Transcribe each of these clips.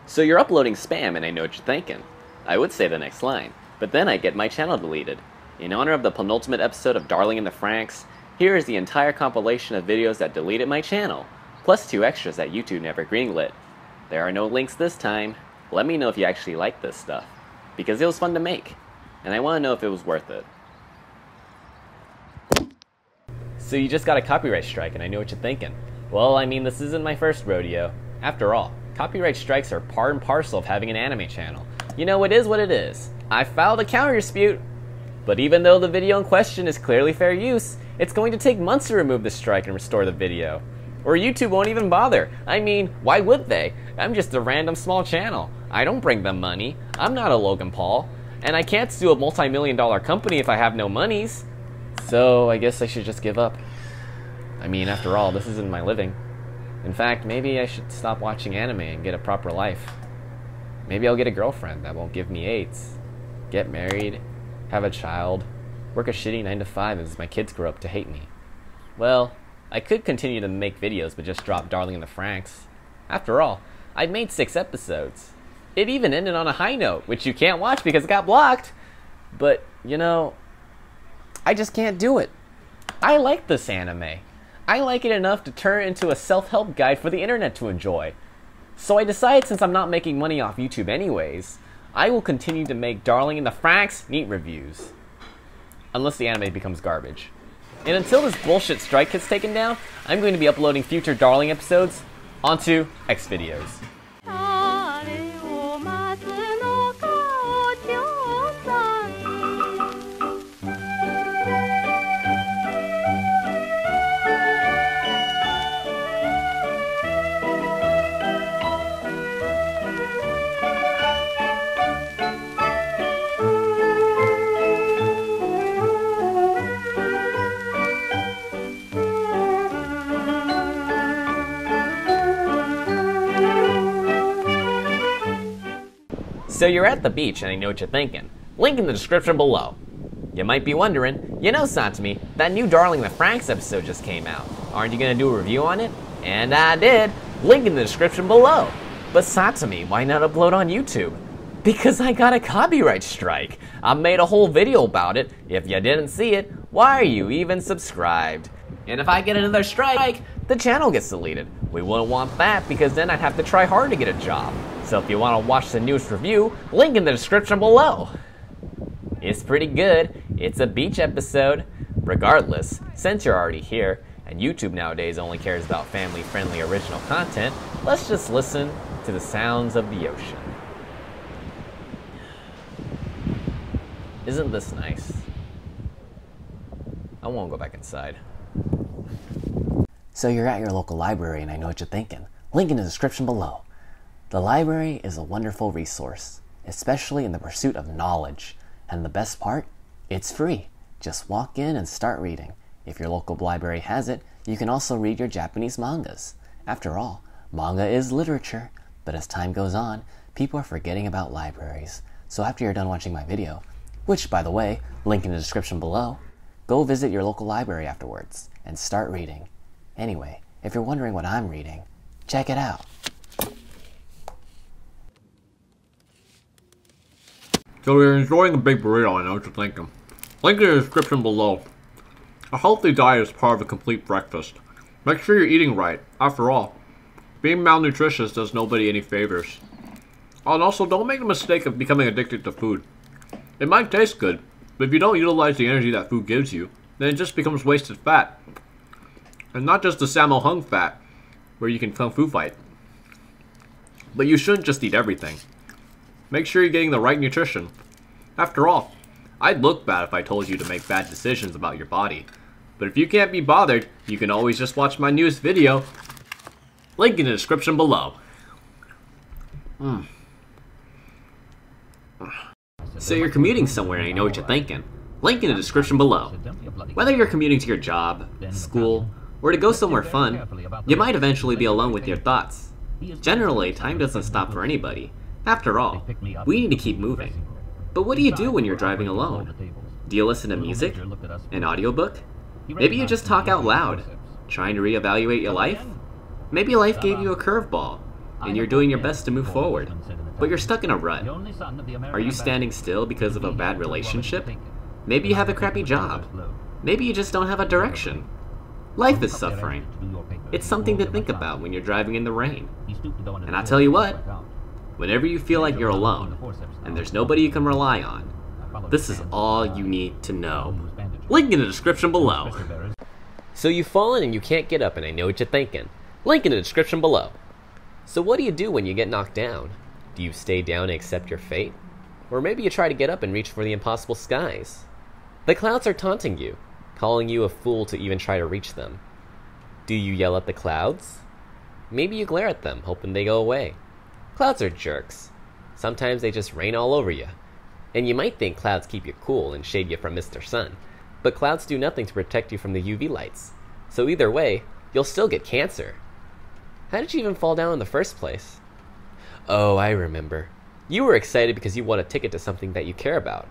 So you're uploading spam and I know what you're thinking. I would say the next line, but then I get my channel deleted. In honor of the penultimate episode of Darling in the Franxx, here is the entire compilation of videos that deleted my channel, plus 2 extras that YouTube never greenlit. There are no links this time. Let me know if you actually like this stuff, because it was fun to make, and I want to know if it was worth it. So you just got a copyright strike and I know what you're thinking. Well, I mean, this isn't my first rodeo. After all, copyright strikes are part and parcel of having an anime channel. You know, it is what it is. I filed a counter dispute. But even though the video in question is clearly fair use, it's going to take months to remove the strike and restore the video. Or YouTube won't even bother. I mean, why would they? I'm just a random small channel. I don't bring them money. I'm not a Logan Paul. And I can't sue a multi-million-dollar company if I have no monies. So I guess I should just give up. I mean, after all, this isn't my living. In fact, maybe I should stop watching anime and get a proper life. Maybe I'll get a girlfriend that won't give me AIDS. Get married, have a child, work a shitty 9-to-5 as my kids grow up to hate me. Well, I could continue to make videos but just drop Darling in the Franxx. After all, I've made 6 episodes. It even ended on a high note, which you can't watch because it got blocked. But, you know, I just can't do it. I like this anime. I like it enough to turn it into a self-help guide for the internet to enjoy. So I decided, since I'm not making money off YouTube anyways, I will continue to make Darling in the Franxx Neet Reviews. Unless the anime becomes garbage. And until this bullshit strike gets taken down, I'm going to be uploading future Darling episodes onto X videos. So you're at the beach and I know what you're thinking. Link in the description below. You might be wondering, you know Satumi, that new Darling in the Franxx episode just came out. Aren't you gonna do a review on it? And I did. Link in the description below. But Satumi, why not upload on YouTube? Because I got a copyright strike. I made a whole video about it. If you didn't see it, why are you even subscribed? And if I get another strike, the channel gets deleted. We wouldn't want that because then I'd have to try hard to get a job. So if you want to watch the newest review, link in the description below. It's pretty good. It's a beach episode. Regardless, since you're already here, and YouTube nowadays only cares about family-friendly original content, let's just listen to the sounds of the ocean. Isn't this nice? I won't go back inside. So you're at your local library and I know what you're thinking. Link in the description below. The library is a wonderful resource, especially in the pursuit of knowledge. And the best part? It's free. Just walk in and start reading. If your local library has it, you can also read your Japanese mangas. After all, manga is literature. But as time goes on, people are forgetting about libraries. So after you're done watching my video, which by the way, link in the description below, go visit your local library afterwards and start reading. Anyway, if you're wondering what I'm reading, check it out. So you're enjoying a big burrito, I know what you're thinking. Link in the description below. A healthy diet is part of a complete breakfast. Make sure you're eating right. After all, being malnutritious does nobody any favors. Oh, and also, don't make the mistake of becoming addicted to food. It might taste good, but if you don't utilize the energy that food gives you, then it just becomes wasted fat. And not just the Sammo Hung fat, where you can kung fu fight. But you shouldn't just eat everything. Make sure you're getting the right nutrition. After all, I'd look bad if I told you to make bad decisions about your body. But if you can't be bothered, you can always just watch my newest video. Link in the description below. So you're commuting somewhere and I know what you're thinking. Link in the description below. Whether you're commuting to your job, school, or to go somewhere fun, you might eventually be alone with your thoughts. Generally, time doesn't stop for anybody. After all, we need to keep moving. But what do you do when you're driving alone? Do you listen to music? An audiobook? Maybe you just talk out loud, trying to reevaluate your life? Maybe life gave you a curveball. and you're doing your best to move forward, but you're stuck in a rut. Are you standing still because of a bad relationship? Maybe you have a crappy job. Maybe you just don't have a direction. Life is suffering. It's something to think about when you're driving in the rain. And I'll tell you what, whenever you feel like you're alone, and there's nobody you can rely on, this is all you need to know. Link in the description below. So you've fallen and you can't get up, and I know what you're thinking. Link in the description below. So what do you do when you get knocked down? Do you stay down and accept your fate? Or maybe you try to get up and reach for the impossible skies. The clouds are taunting you, calling you a fool to even try to reach them. Do you yell at the clouds? Maybe you glare at them, hoping they go away. Clouds are jerks. Sometimes they just rain all over you. And you might think clouds keep you cool and shade you from Mr. Sun, but clouds do nothing to protect you from the UV lights. So either way, you'll still get cancer. How did you even fall down in the first place? Oh, I remember. You were excited because you won a ticket to something that you care about.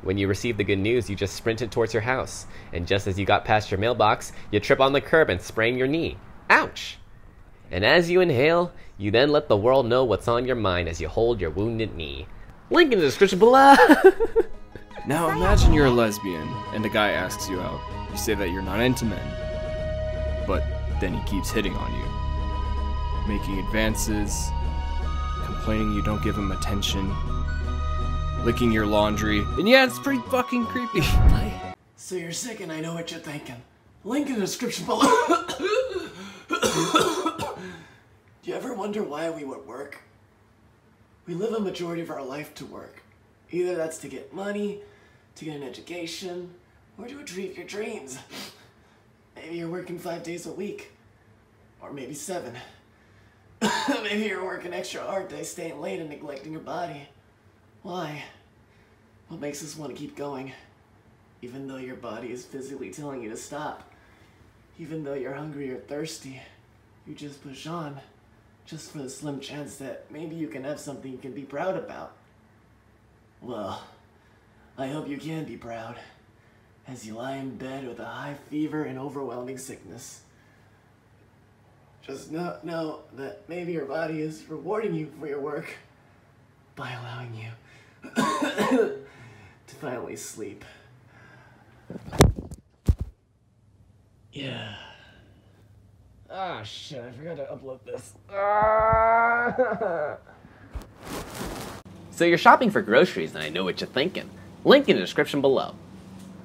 When you received the good news, you just sprinted towards your house, and just as you got past your mailbox, you trip on the curb and sprain your knee. Ouch! And as you inhale, you then let the world know what's on your mind as you hold your wounded knee. Link in the description below! Now imagine you're a lesbian, and a guy asks you out. You say that you're not into men, but then he keeps hitting on you, making advances, complaining you don't give him attention, licking your laundry, and yeah, it's pretty fucking creepy. So you're sick and I know what you're thinking. Link in the description below. Do you ever wonder why we would work? We live a majority of our life to work. Either that's to get money, to get an education, or to achieve your dreams. Maybe you're working 5 days a week, or maybe 7. Maybe you're working extra hard day, staying late and neglecting your body. Why? What makes us want to keep going? Even though your body is physically telling you to stop. Even though you're hungry or thirsty, you just push on. Just for the slim chance that maybe you can have something you can be proud about. Well, I hope you can be proud, as you lie in bed with a high fever and overwhelming sickness. Just know that maybe your body is rewarding you for your work by allowing you to finally sleep. Yeah. Ah, shit, I forgot to upload this. So you're shopping for groceries, and I know what you're thinking. Link in the description below.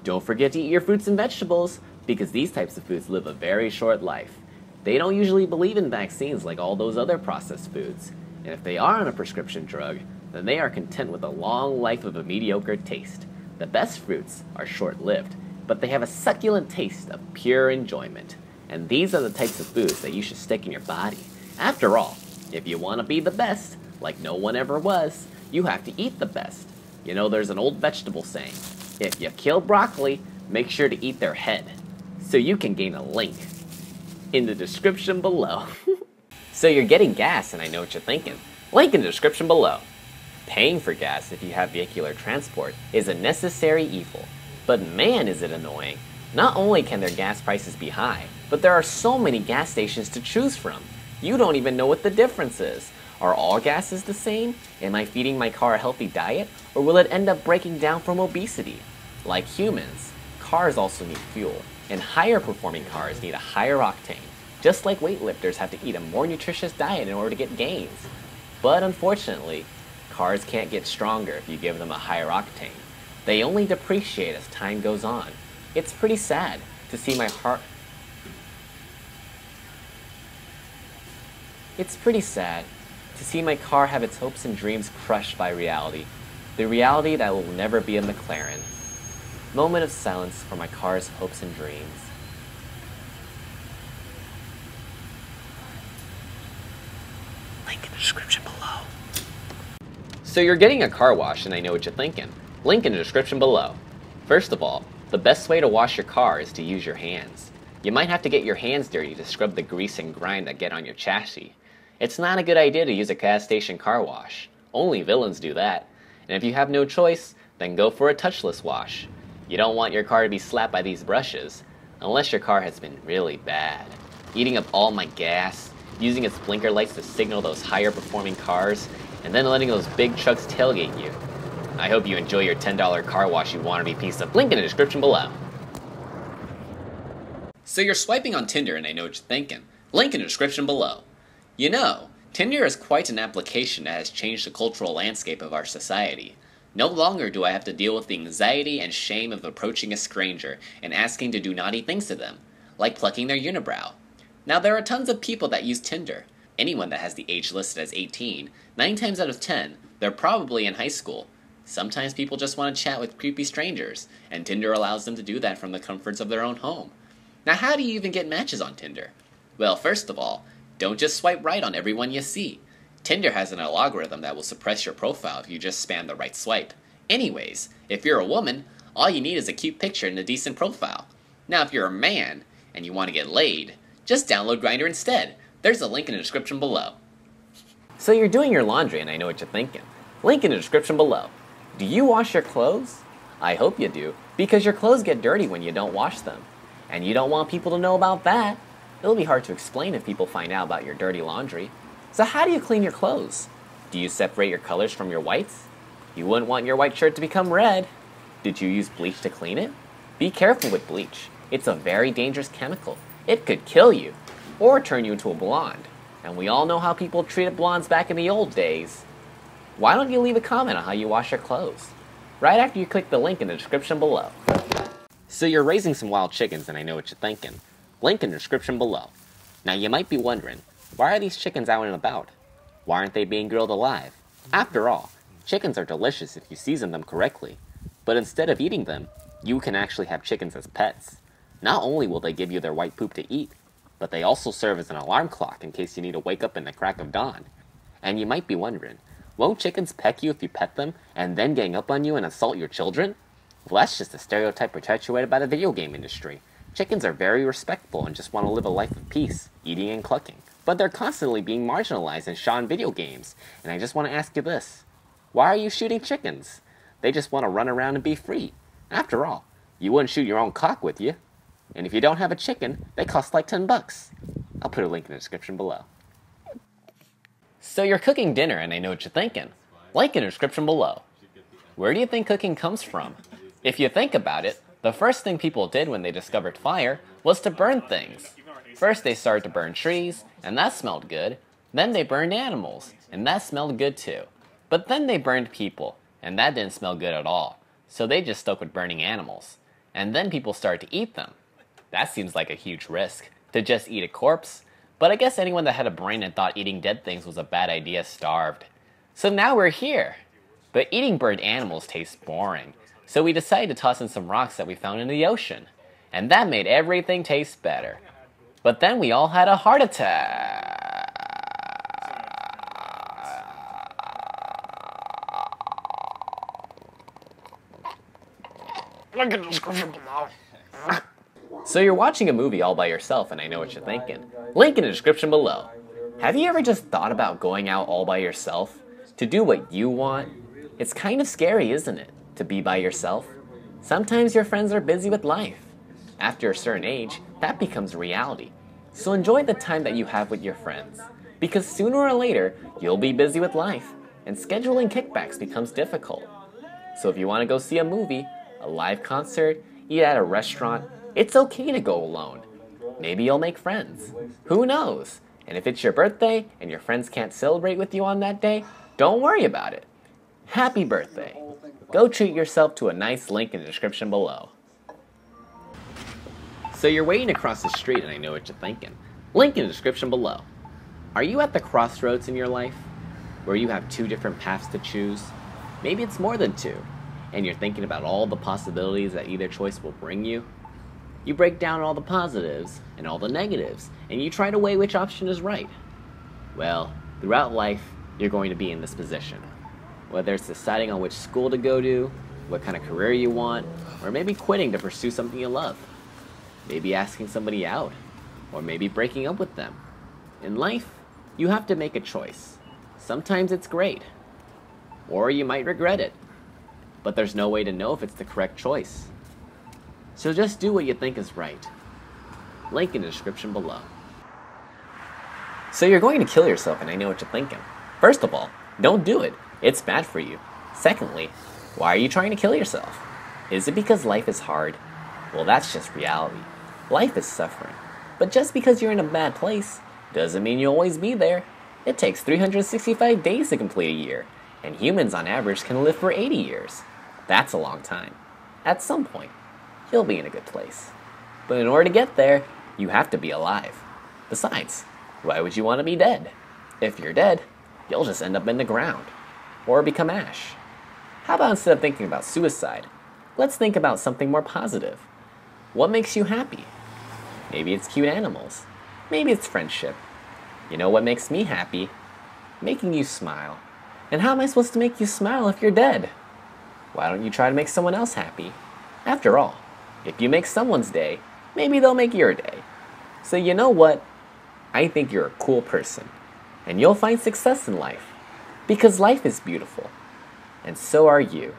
Don't forget to eat your fruits and vegetables, because these types of foods live a very short life. They don't usually believe in vaccines like all those other processed foods, and if they are on a prescription drug, then they are content with a long life of a mediocre taste. The best fruits are short-lived, but they have a succulent taste of pure enjoyment. And these are the types of foods that you should stick in your body. After all, if you want to be the best, like no one ever was, you have to eat the best. You know, there's an old vegetable saying, if you kill broccoli, make sure to eat their head. So you can gain a link in the description below. So you're getting gas, and I know what you're thinking. Link in the description below. Paying for gas if you have vehicular transport is a necessary evil. But man, is it annoying. Not only can their gas prices be high, but there are so many gas stations to choose from. You don't even know what the difference is. Are all gases the same? Am I feeding my car a healthy diet? Or will it end up breaking down from obesity? Like humans, cars also need fuel, and higher performing cars need a higher octane. Just like weightlifters have to eat a more nutritious diet in order to get gains. But unfortunately, cars can't get stronger if you give them a higher octane. They only depreciate as time goes on. It's pretty sad to see my car have its hopes and dreams crushed by reality. The reality that will never be a McLaren. Moment of silence for my car's hopes and dreams. Link in the description below. So you're getting a car wash, and I know what you're thinking. Link in the description below. First of all, the best way to wash your car is to use your hands. You might have to get your hands dirty to scrub the grease and grime that get on your chassis. It's not a good idea to use a gas station car wash. Only villains do that. And if you have no choice, then go for a touchless wash. You don't want your car to be slapped by these brushes, unless your car has been really bad, eating up all my gas, using its blinker lights to signal those higher performing cars, and then letting those big trucks tailgate you. I hope you enjoy your $10 car wash, you wannabe piece of. Link in the description below. So you're swiping on Tinder and I know what you're thinking. Link in the description below. You know, Tinder is quite an application that has changed the cultural landscape of our society. No longer do I have to deal with the anxiety and shame of approaching a stranger and asking to do naughty things to them, like plucking their unibrow. Now there are tons of people that use Tinder. Anyone that has the age listed as 18, 9 times out of 10, they're probably in high school. Sometimes people just want to chat with creepy strangers, and Tinder allows them to do that from the comforts of their own home. Now how do you even get matches on Tinder? Well, first of all, don't just swipe right on everyone you see. Tinder has an algorithm that will suppress your profile if you just spam the right swipe. Anyways, if you're a woman, all you need is a cute picture and a decent profile. Now if you're a man, and you want to get laid, just download Grindr instead. There's a link in the description below. So you're doing your laundry and I know what you're thinking. Link in the description below. Do you wash your clothes? I hope you do, because your clothes get dirty when you don't wash them. And you don't want people to know about that. It'll be hard to explain if people find out about your dirty laundry. So how do you clean your clothes? Do you separate your colors from your whites? You wouldn't want your white shirt to become red. Did you use bleach to clean it? Be careful with bleach. It's a very dangerous chemical. It could kill you, or turn you into a blonde. And we all know how people treated blondes back in the old days. Why don't you leave a comment on how you wash your clothes? Right after you click the link in the description below. So you're raising some wild chickens and I know what you're thinking. Link in the description below. Now you might be wondering, why are these chickens out and about? Why aren't they being grilled alive? After all, chickens are delicious if you season them correctly. But instead of eating them, you can actually have chickens as pets. Not only will they give you their white poop to eat, but they also serve as an alarm clock in case you need to wake up in the crack of dawn. And you might be wondering, won't chickens peck you if you pet them and then gang up on you and assault your children? Well, that's just a stereotype perpetuated by the video game industry. Chickens are very respectful and just want to live a life of peace, eating and clucking. But they're constantly being marginalized and shot in video games. And I just want to ask you this. Why are you shooting chickens? They just want to run around and be free. After all, you wouldn't shoot your own cock, would you? And if you don't have a chicken, they cost like $10. I'll put a link in the description below. So you're cooking dinner and I know what you're thinking. Link in the description below. Where do you think cooking comes from? If you think about it, the first thing people did when they discovered fire was to burn things. First they started to burn trees, and that smelled good. Then they burned animals, and that smelled good too. But then they burned people, and that didn't smell good at all. So they just stuck with burning animals. And then people started to eat them. That seems like a huge risk, to just eat a corpse. But I guess anyone that had a brain and thought eating dead things was a bad idea starved. So now we're here. But eating burnt animals tastes boring. So we decided to toss in some rocks that we found in the ocean. And that made everything taste better. But then we all had a heart attack. Link in the description below. So you're watching a movie all by yourself and I know what you're thinking. Link in the description below. Have you ever just thought about going out all by yourself? To do what you want? It's kind of scary, isn't it? To be by yourself? Sometimes your friends are busy with life. After a certain age, that becomes reality. So enjoy the time that you have with your friends. Because sooner or later, you'll be busy with life, and scheduling kickbacks becomes difficult. So if you want to go see a movie, a live concert, eat at a restaurant, it's okay to go alone. Maybe you'll make friends. Who knows? And if it's your birthday and your friends can't celebrate with you on that day, don't worry about it. Happy birthday. Go treat yourself to a nice link in the description below. So you're waiting to cross the street and I know what you're thinking. Link in the description below. Are you at the crossroads in your life? Where you have two different paths to choose? Maybe it's more than two. And you're thinking about all the possibilities that either choice will bring you? You break down all the positives and all the negatives, and you try to weigh which option is right. Well, throughout life, you're going to be in this position. Whether it's deciding on which school to go to, what kind of career you want, or maybe quitting to pursue something you love. Maybe asking somebody out, or maybe breaking up with them. In life, you have to make a choice. Sometimes it's great, or you might regret it. But there's no way to know if it's the correct choice. So just do what you think is right. Link in the description below. So you're going to kill yourself, and I know what you're thinking. First of all, don't do it. It's bad for you. Secondly, why are you trying to kill yourself? Is it because life is hard? Well, that's just reality. Life is suffering. But just because you're in a bad place doesn't mean you'll always be there. It takes 365 days to complete a year, and humans on average can live for 80 years. That's a long time. At some point, you'll be in a good place. But in order to get there, you have to be alive. Besides, why would you want to be dead? If you're dead, you'll just end up in the ground, or become ash. How about instead of thinking about suicide, let's think about something more positive. What makes you happy? Maybe it's cute animals. Maybe it's friendship. You know what makes me happy? Making you smile. And how am I supposed to make you smile if you're dead? Why don't you try to make someone else happy? After all, if you make someone's day, maybe they'll make your day. So you know what? I think you're a cool person. And you'll find success in life. Because life is beautiful. And so are you.